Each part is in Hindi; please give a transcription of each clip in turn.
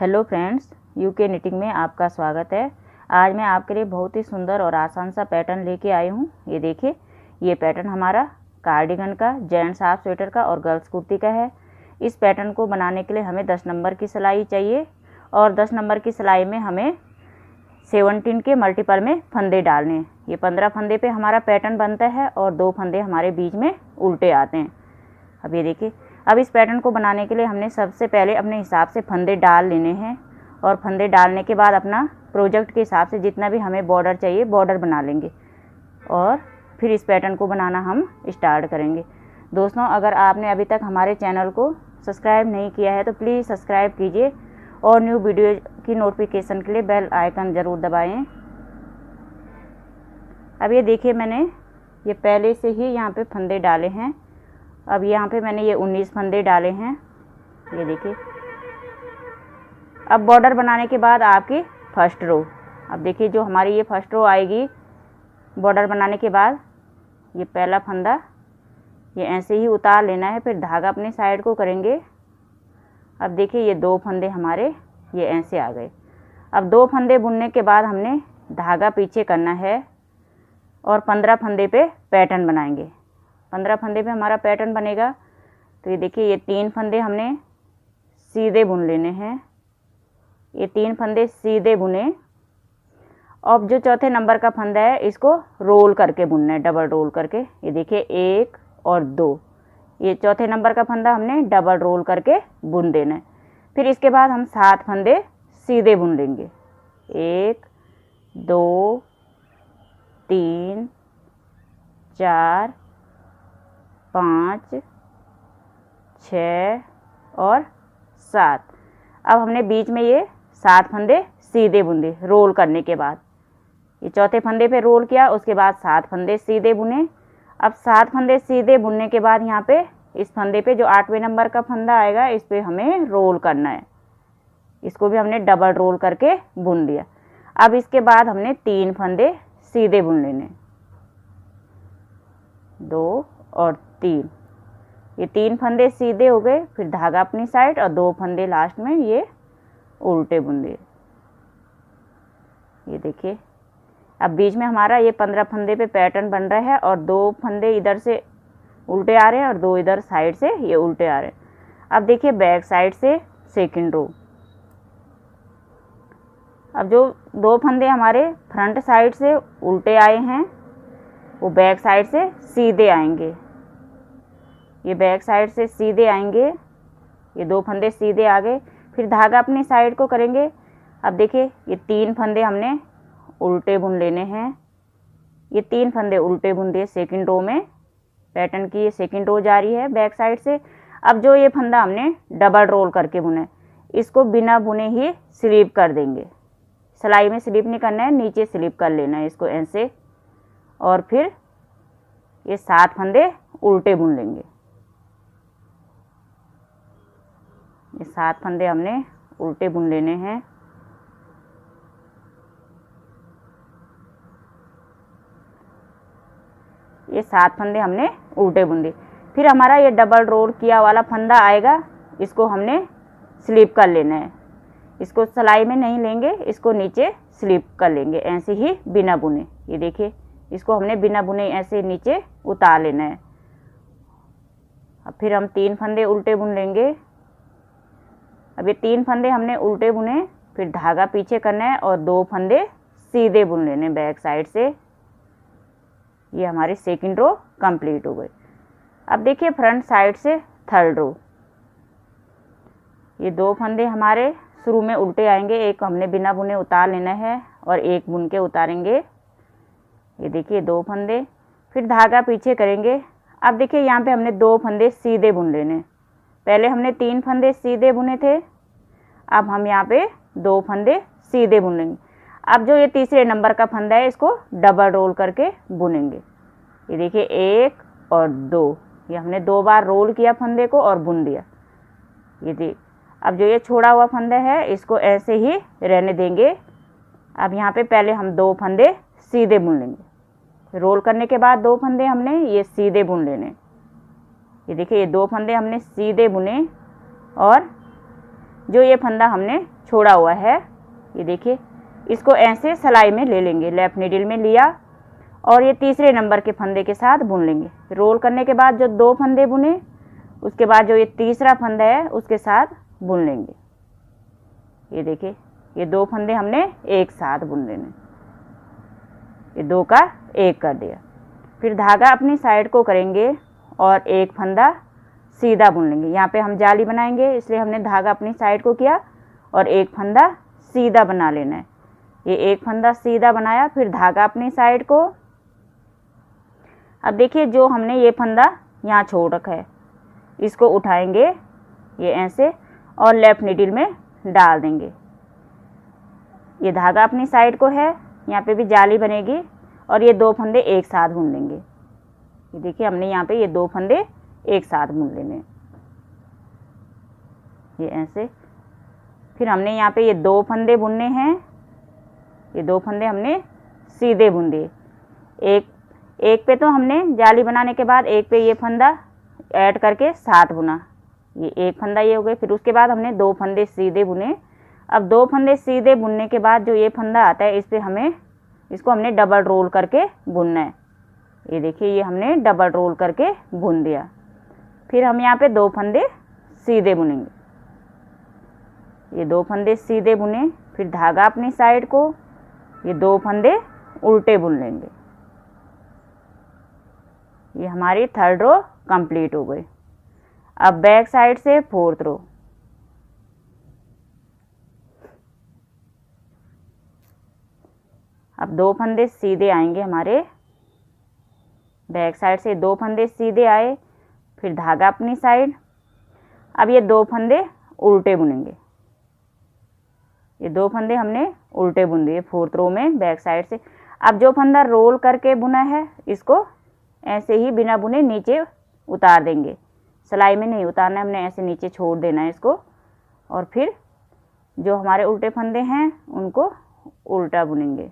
हेलो फ्रेंड्स, यूके निटिंग में आपका स्वागत है। आज मैं आपके लिए बहुत ही सुंदर और आसान सा पैटर्न लेके आई हूँ। ये देखिए, ये पैटर्न हमारा कार्डिगन का, जेंट्स हाफ स्वेटर का और गर्ल्स कुर्ती का है। इस पैटर्न को बनाने के लिए हमें 10 नंबर की सिलाई चाहिए और 10 नंबर की सिलाई में हमें 17 के मल्टीपल में फंदे डालने हैं। ये 15 फंदे पे हमारा पैटर्न बनता है और 2 फंदे हमारे बीच में उल्टे आते हैं। अब ये देखिए, अब इस पैटर्न को बनाने के लिए हमने सबसे पहले अपने हिसाब से फंदे डाल लेने हैं और फंदे डालने के बाद अपना प्रोजेक्ट के हिसाब से जितना भी हमें बॉर्डर चाहिए बॉर्डर बना लेंगे और फिर इस पैटर्न को बनाना हम स्टार्ट करेंगे। दोस्तों, अगर आपने अभी तक हमारे चैनल को सब्सक्राइब नहीं किया है तो प्लीज़ सब्सक्राइब कीजिए और न्यू वीडियो की नोटिफिकेशन के लिए बेल आइकन ज़रूर दबाएँ। अब ये देखिए, मैंने ये पहले से ही यहाँ पे फंदे डाले हैं। अब यहाँ पे मैंने ये 19 फंदे डाले हैं। ये देखिए, अब बॉर्डर बनाने के बाद आपकी फर्स्ट रो, अब देखिए जो हमारी ये फर्स्ट रो आएगी बॉर्डर बनाने के बाद, ये पहला फंदा ये ऐसे ही उतार लेना है, फिर धागा अपने साइड को करेंगे। अब देखिए, ये 2 फंदे हमारे ये ऐसे आ गए। अब 2 फंदे बुनने के बाद हमने धागा पीछे करना है और 15 फंदे पे पैटर्न बनाएंगे। 15 फंदे पे हमारा पैटर्न बनेगा। तो ये देखिए, ये 3 फंदे हमने सीधे बुन लेने हैं। ये 3 फंदे सीधे बुने। अब जो चौथे नंबर का फंदा है इसको रोल करके बुनना है, डबल रोल करके। ये देखिए, 1 और 2, ये चौथे नंबर का फंदा हमने डबल रोल करके बुन देना है। फिर इसके बाद हम 7 फंदे सीधे बुन लेंगे। 1 2 3 4 5 6 और 7। अब हमने बीच में ये 7 फंदे सीधे बुन दिए रोल करने के बाद। ये चौथे फंदे पे रोल किया, उसके बाद 7 फंदे सीधे बुने। अब 7 फंदे सीधे बुनने के बाद यहाँ पे इस फंदे पे जो 8वें नंबर का फंदा आएगा इस पे हमें रोल करना है। इसको भी हमने डबल रोल करके बुन लिया। अब इसके बाद हमने 3 फंदे सीधे बुन लेने, 2 और 3। ये 3 फंदे सीधे हो गए, फिर धागा अपनी साइड और 2 फंदे लास्ट में ये उल्टे बुन दिए। ये देखिए, अब बीच में हमारा ये 15 फंदे पे पैटर्न बन रहा है और 2 फंदे इधर से उल्टे आ रहे हैं और 2 इधर साइड से ये उल्टे आ रहे हैं। अब देखिए, बैक साइड से सेकंड रो। अब जो 2 फंदे हमारे फ्रंट साइड से उल्टे आए हैं वो बैक साइड से सीधे आएंगे। ये बैक साइड से सीधे आएंगे, ये 2 फंदे सीधे आ गए, फिर धागा अपनी साइड को करेंगे। अब देखिए, ये 3 फंदे हमने उल्टे बुन लेने हैं। ये 3 फंदे उल्टे बुन दिए सेकंड रो में। पैटर्न की ये सेकंड रो जा रही है बैक साइड से। अब जो ये फंदा हमने डबल रोल करके बुना है इसको बिना बुने ही स्लिप कर देंगे। सिलाई में स्लिप नहीं करना है, नीचे स्लिप कर लेना है इसको ऐसे। और फिर ये 7 फंदे उल्टे बुन लेंगे। ये 7 फंदे हमने उल्टे बुन लेने हैं। ये 7 फंदे हमने उल्टे बुन दिए। फिर हमारा ये डबल रोल किया वाला फंदा आएगा, इसको हमने स्लिप कर लेना है। इसको सिलाई में नहीं लेंगे, इसको नीचे स्लिप कर लेंगे ऐसे ही बिना बुने। ये देखिए, इसको हमने बिना बुने ऐसे नीचे उतार लेना है। अब फिर हम 3 फंदे उल्टे बुन लेंगे। अब ये 3 फंदे हमने उल्टे बुने, फिर धागा पीछे करना है और 2 फंदे सीधे बुन लेने बैक साइड से। ये हमारी सेकंड रो कंप्लीट हो गई। अब देखिए, फ्रंट साइड से थर्ड रो। ये 2 फंदे हमारे शुरू में उल्टे आएंगे, एक हमने बिना बुने उतार लेना है और एक बुन के उतारेंगे। ये देखिए, 2 फंदे, फिर धागा पीछे करेंगे। अब देखिए, यहाँ पे हमने 2 फंदे सीधे बुन लेने। पहले हमने 3 फंदे सीधे बुने थे, अब हम यहाँ पे 2 फंदे सीधे बुन लेंगे। अब जो ये तीसरे नंबर का फंदा है इसको डबल रोल करके बुनेंगे। ये देखिए, 1 और 2, ये हमने 2 बार रोल किया फंदे को और बुन दिया। ये देख, अब जो ये छोड़ा हुआ फंदा है इसको ऐसे ही रहने देंगे। अब यहाँ पे पहले हम 2 फंदे सीधे बुन लेंगे। रोल करने के बाद 2 फंदे हमने ये सीधे बुन लेने। ये देखिए, ये 2 फंदे हमने सीधे बुने और जो ये फंदा हमने छोड़ा हुआ है, ये देखिए, इसको ऐसे सिलाई में ले लेंगे। लेफ्ट नीडल में लिया और ये तीसरे नंबर के फंदे के साथ बुन लेंगे। रोल करने के बाद जो 2 फंदे बुने, उसके बाद जो ये तीसरा फंदा है उसके साथ बुन लेंगे। ये देखिए, ये 2 फंदे हमने एक साथ बुन लेने, ये 2 का 1 कर दिया। फिर धागा अपनी साइड को करेंगे और एक फंदा सीधा बुन लेंगे। यहाँ पे हम जाली बनाएंगे, इसलिए हमने धागा अपनी साइड को किया और एक फंदा सीधा बना लेना है। ये एक फंदा सीधा बनाया, फिर धागा अपनी साइड को। अब देखिए, जो हमने ये फंदा यहाँ छोड़ रखा है, इसको उठाएंगे ये ऐसे और लेफ्ट नीडल में डाल देंगे। ये धागा अपनी साइड को है, यहाँ पे भी जाली बनेगी और ये 2 फंदे एक साथ बुन लेंगे। ये देखिए, हमने यहाँ पे ये 2 फंदे एक साथ बुन लेने, ये ऐसे। फिर हमने यहाँ पे ये 2 फंदे बुनने हैं, ये 2 फंदे हमने सीधे बुन दिए। एक पे तो हमने जाली बनाने के बाद एक पे ये फंदा ऐड करके 7 बुना, ये एक फंदा ये हो गए। फिर उसके बाद हमने 2 फंदे सीधे बुने। अब 2 फंदे सीधे बुनने के बाद जो ये फंदा आता है, इस पे इसको हमने डबल रोल करके बुनना है। ये देखिए, ये हमने डबल रोल करके बुन दिया। फिर हम यहाँ पे 2 फंदे सीधे बुनेंगे, ये 2 फंदे सीधे बुने। फिर धागा अपनी साइड को, ये 2 फंदे उल्टे बुन लेंगे। ये हमारी 3rd रो कंप्लीट हो गई। अब बैक साइड से 4th रो, अब 2 फंदे सीधे आएंगे हमारे। बैक साइड से 2 फंदे सीधे आए, फिर धागा अपनी साइड। अब ये 2 फंदे उल्टे बुनेंगे, ये 2 फंदे हमने उल्टे बुन दिए 4th रो में बैक साइड से। अब जो फंदा रोल करके बुना है, इसको ऐसे ही बिना बुने नीचे उतार देंगे। सिलाई में नहीं उतारना है, हमने ऐसे नीचे छोड़ देना है इसको। और फिर जो हमारे उल्टे फंदे हैं उनको उल्टा बुनेंगे।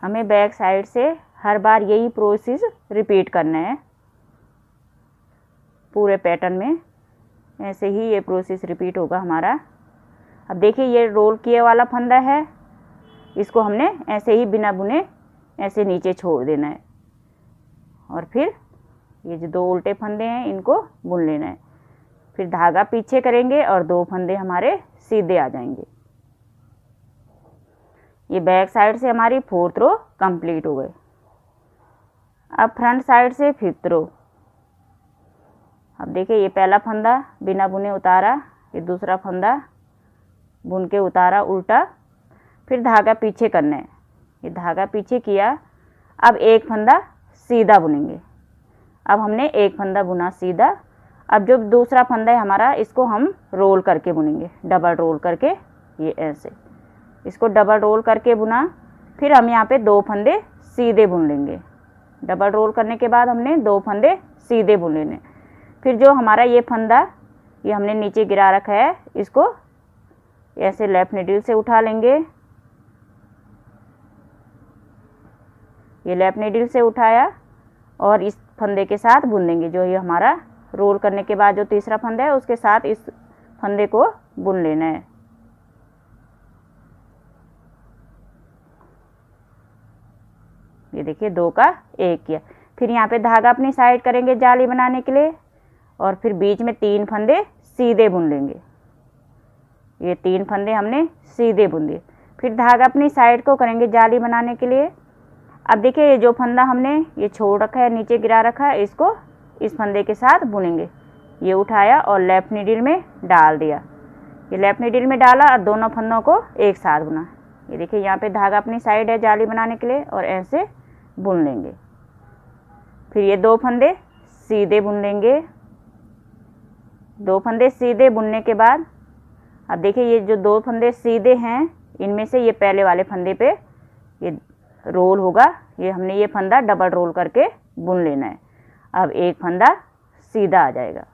हमें बैक साइड से हर बार यही प्रोसेस रिपीट करना है पूरे पैटर्न में। ऐसे ही ये प्रोसेस रिपीट होगा हमारा। अब देखिए, ये रोल किए वाला फंदा है, इसको हमने ऐसे ही बिना बुने ऐसे नीचे छोड़ देना है। और फिर ये जो 2 उल्टे फंदे हैं इनको बुन लेना है। फिर धागा पीछे करेंगे और 2 फंदे हमारे सीधे आ जाएंगे। ये बैक साइड से हमारी 4th रो कंप्लीट हो गई। अब फ्रंट साइड से 5th रो। अब देखिए, ये पहला फंदा बिना बुने उतारा, ये दूसरा फंदा बुन के उतारा उल्टा, फिर धागा पीछे करना है, ये धागा पीछे किया। अब एक फंदा सीधा बुनेंगे। अब हमने एक फंदा बुना सीधा। अब जो दूसरा फंदा है हमारा, इसको हम रोल करके बुनेंगे, डबल रोल करके, ये ऐसे इसको डबल रोल करके बुना। फिर हम यहाँ पे 2 फंदे सीधे बुन लेंगे। डबल रोल करने के बाद हमने 2 फंदे सीधे बुन लेने। फिर जो हमारा ये फंदा ये हमने नीचे गिरा रखा है, इसको ऐसे लेफ्ट नीडल से उठा लेंगे। ये लेफ्ट नीडल से उठाया और इस फंदे के साथ बुन देंगे। जो ये हमारा रोल करने के बाद जो तीसरा फंदा है, उसके साथ इस फंदे को बुन लेना है। ये देखिए, 2 का 1 किया। फिर यहाँ पे धागा अपनी साइड करेंगे जाली बनाने के लिए और फिर बीच में 3 फंदे सीधे बुन लेंगे। ये 3 फंदे हमने सीधे बुन दिए। फिर धागा अपनी साइड को करेंगे जाली बनाने के लिए। अब देखिए, ये जो फंदा हमने ये छोड़ रखा है, नीचे गिरा रखा है, इसको इस फंदे के साथ बुनेंगे। ये उठाया और लेफ्ट नीडल में डाल दिया। ये लेफ्ट नीडल में डाला और दोनों फंदों को एक साथ बुना। ये देखिए, यहाँ पे धागा अपनी साइड है जाली बनाने के लिए और ऐसे बुन लेंगे। फिर ये 2 फंदे सीधे बुन लेंगे। 2 फंदे सीधे बुनने के बाद अब देखिए, ये जो 2 फंदे सीधे हैं, इनमें से ये पहले वाले फंदे पे ये रोल होगा। ये हमने ये फंदा डबल रोल करके बुन लेना है। अब एक फंदा सीधा आ जाएगा।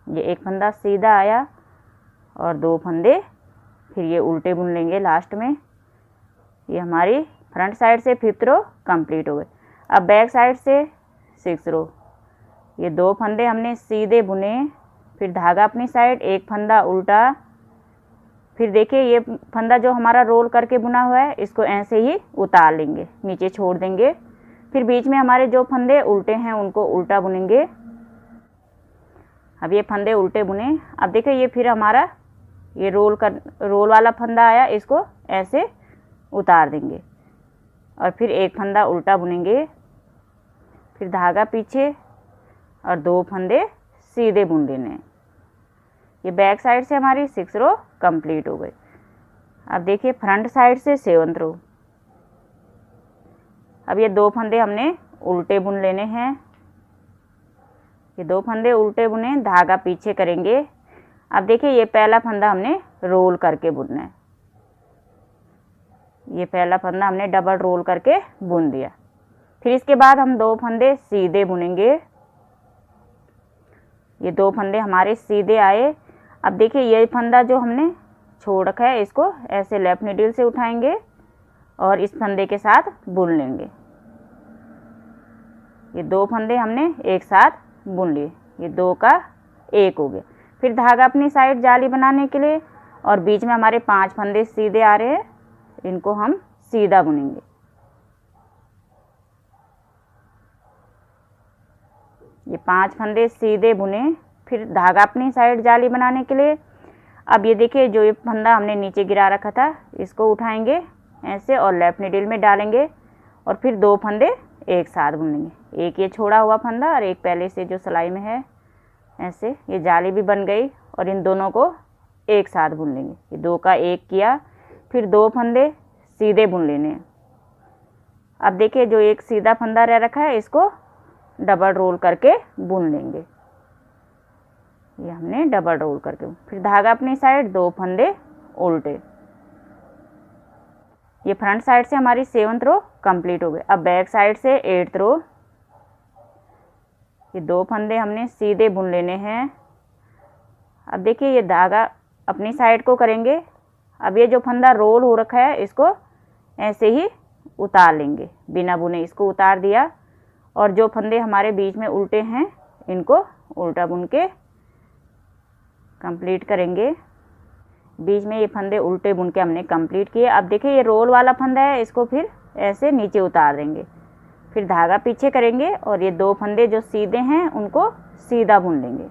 ये एक फंदा सीधा आया और 2 फंदे फिर ये उल्टे बुन लेंगे लास्ट में। ये हमारी फ्रंट साइड से 5th रो कंप्लीट हो गई। अब बैक साइड से 6 रो। ये 2 फंदे हमने सीधे बुने, फिर धागा अपनी साइड, एक फंदा उल्टा। फिर देखिए ये फंदा जो हमारा रोल करके बुना हुआ है इसको ऐसे ही उतार लेंगे, नीचे छोड़ देंगे। फिर बीच में हमारे जो फंदे उल्टे हैं उनको उल्टा बुनेंगे। अब ये फंदे उल्टे बुने। अब देखिए ये फिर हमारा ये रोल वाला फंदा आया, इसको ऐसे उतार देंगे और फिर एक फंदा उल्टा बुनेंगे, फिर धागा पीछे और 2 फंदे सीधे बुन लेने। ये बैक साइड से हमारी 6 रो कंप्लीट हो गई। अब देखिए फ्रंट साइड से 7th रो। अब ये 2 फंदे हमने उल्टे बुन लेने हैं। ये 2 फंदे उल्टे बुने, धागा पीछे करेंगे। अब देखिए ये पहला फंदा हमने रोल करके बुनना है। ये पहला फंदा हमने डबल रोल करके बुन दिया। फिर इसके बाद हम 2 फंदे सीधे बुनेंगे। ये 2 फंदे हमारे सीधे आए। अब देखिए ये फंदा जो हमने छोड़ रखा है इसको ऐसे लेफ्ट नीडल से उठाएंगे और इस फंदे के साथ बुन लेंगे। ये 2 फंदे हमने एक साथ बुन लिए, ये 2 का 1 हो गया। फिर धागा अपनी साइड जाली बनाने के लिए, और बीच में हमारे 5 फंदे सीधे आ रहे हैं, इनको हम सीधा बुनेंगे। ये 5 फंदे सीधे बुने, फिर धागा अपनी साइड जाली बनाने के लिए। अब ये देखिए जो ये फंदा हमने नीचे गिरा रखा था इसको उठाएंगे ऐसे और लेफ्ट नीडल में डालेंगे और फिर 2 फंदे एक साथ बुनेंगे। एक ये छोड़ा हुआ फंदा और एक पहले से जो सिलाई में है, ऐसे ये जाली भी बन गई और इन दोनों को एक साथ बुन लेंगे। ये 2 का 1 किया, फिर 2 फंदे सीधे बुन लेने। अब देखिए जो एक सीधा फंदा रह रखा है इसको डबल रोल करके बुन लेंगे। ये हमने डबल रोल करके, फिर धागा अपनी साइड, 2 फंदे उल्टे। ये फ्रंट साइड से हमारी 7th रो कंप्लीट हो गई। अब बैक साइड से 8th रो। ये 2 फंदे हमने सीधे बुन लेने हैं। अब देखिए ये धागा अपनी साइड को करेंगे। अब ये जो फंदा रोल हो रखा है इसको ऐसे ही उतार लेंगे, बिना बुने इसको उतार दिया। और जो फंदे हमारे बीच में उल्टे हैं इनको उल्टा बुन के कंप्लीट करेंगे। बीच में ये फंदे उल्टे बुन के हमने कंप्लीट किए। अब देखिए ये रोल वाला फंदा है, इसको फिर ऐसे नीचे उतार देंगे, फिर धागा पीछे करेंगे और ये 2 फंदे जो सीधे हैं उनको सीधा बुन लेंगे।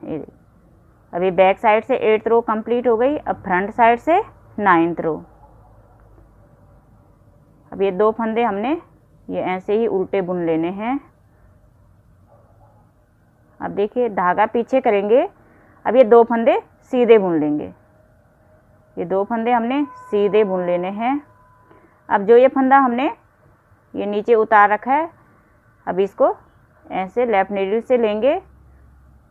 ये अब ये बैक साइड से 8th रो कंप्लीट हो गई। अब फ्रंट साइड से 9th रो। अब ये 2 फंदे हमने ये ऐसे ही उल्टे बुन लेने हैं। अब देखिए धागा पीछे करेंगे। अब ये 2 फंदे सीधे बुन लेंगे। ये 2 फंदे हमने सीधे बुन लेने हैं। अब जो ये फंदा हमने ये नीचे उतार रखा है, अब इसको ऐसे लेफ्ट नीडल से लेंगे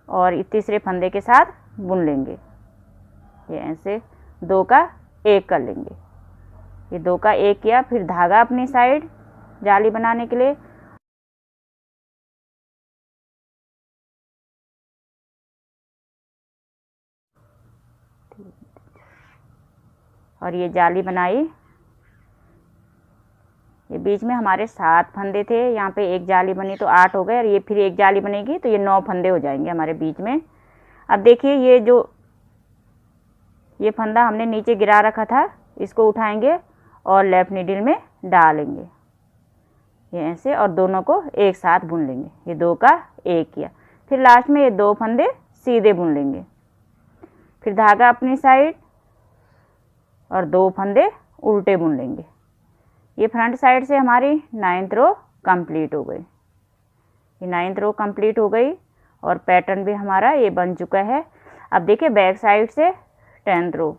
और तीसरे फंदे के साथ बुन लेंगे। ये ऐसे 2 का 1 कर लेंगे। ये 2 का 1 किया, फिर धागा अपनी साइड जाली बनाने के लिए और ये जाली बनाई। ये बीच में हमारे 7 फंदे थे, यहाँ पे एक जाली बनी तो 8 हो गए और ये फिर एक जाली बनेगी तो ये 9 फंदे हो जाएंगे हमारे बीच में। अब देखिए ये जो ये फंदा हमने नीचे गिरा रखा था इसको उठाएंगे और लेफ्ट नीडल में डालेंगे ये ऐसे और दोनों को एक साथ बुन लेंगे। ये 2 का 1 किया, फिर लास्ट में ये 2 फंदे सीधे बुन लेंगे, फिर धागा अपनी साइड और 2 फंदे उल्टे बुन लेंगे। ये फ्रंट साइड से हमारी 9th रो कंप्लीट हो गई। ये 9th रो कंप्लीट हो गई और पैटर्न भी हमारा ये बन चुका है। अब देखिए बैक साइड से 10th रो।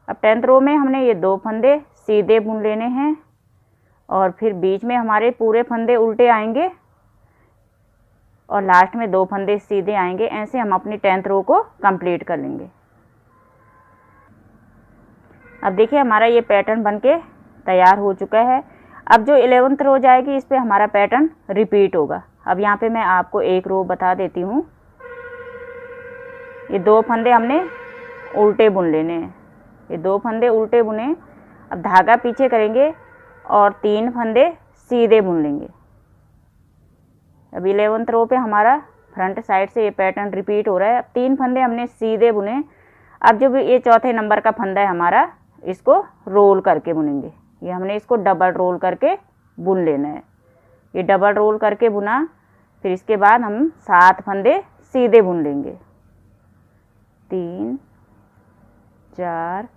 अब 10th रो में हमने ये 2 फंदे सीधे बुन लेने हैं और फिर बीच में हमारे पूरे फंदे उल्टे आएंगे और लास्ट में 2 फंदे सीधे आएंगे। ऐसे हम अपनी 10th रो को कंप्लीट कर लेंगे। अब देखिए हमारा ये पैटर्न बनके तैयार हो चुका है। अब जो 11th रो जाएगी इस पे हमारा पैटर्न रिपीट होगा। अब यहाँ पे मैं आपको एक रो बता देती हूँ। ये 2 फंदे हमने उल्टे बुन लेने हैं। ये 2 फंदे उल्टे बुने। अब धागा पीछे करेंगे और 3 फंदे सीधे बुन लेंगे। अब 11th रो पे हमारा फ्रंट साइड से ये पैटर्न रिपीट हो रहा है। अब 3 फंदे हमने सीधे बुने। अब जो ये चौथे नंबर का फंदा है हमारा, इसको रोल करके बुनेंगे। ये हमने इसको डबल रोल करके बुन लेना है। ये डबल रोल करके बुना, फिर इसके बाद हम 7 फंदे सीधे बुन लेंगे। 3 4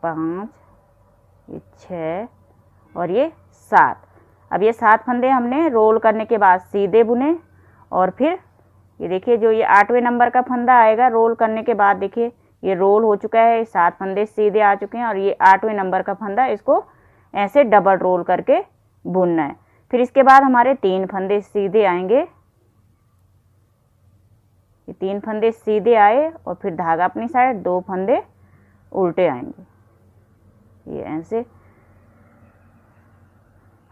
5 ये 6 और ये 7। अब ये 7 फंदे हमने रोल करने के बाद सीधे बुने, और फिर ये देखिए जो ये 8वें नंबर का फंदा आएगा रोल करने के बाद, देखिए ये रोल हो चुका है, 7 फंदे सीधे आ चुके हैं, और ये 8वें नंबर का फंदा, इसको ऐसे डबल रोल करके बुनना है। फिर इसके बाद हमारे 3 फंदे सीधे आएंगे। ये 3 फंदे सीधे आए और फिर धागा अपनी साइड, 2 फंदे उल्टे आएंगे, ये ऐसे।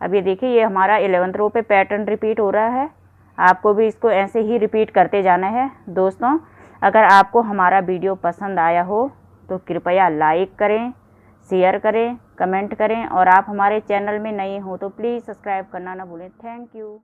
अब ये देखिए ये हमारा 11th रो पे पैटर्न रिपीट हो रहा है। आपको भी इसको ऐसे ही रिपीट करते जाना है। दोस्तों, अगर आपको हमारा वीडियो पसंद आया हो तो कृपया लाइक करें, शेयर करें, कमेंट करें, और आप हमारे चैनल में नए हो तो प्लीज़ सब्सक्राइब करना ना भूलें। Thank you.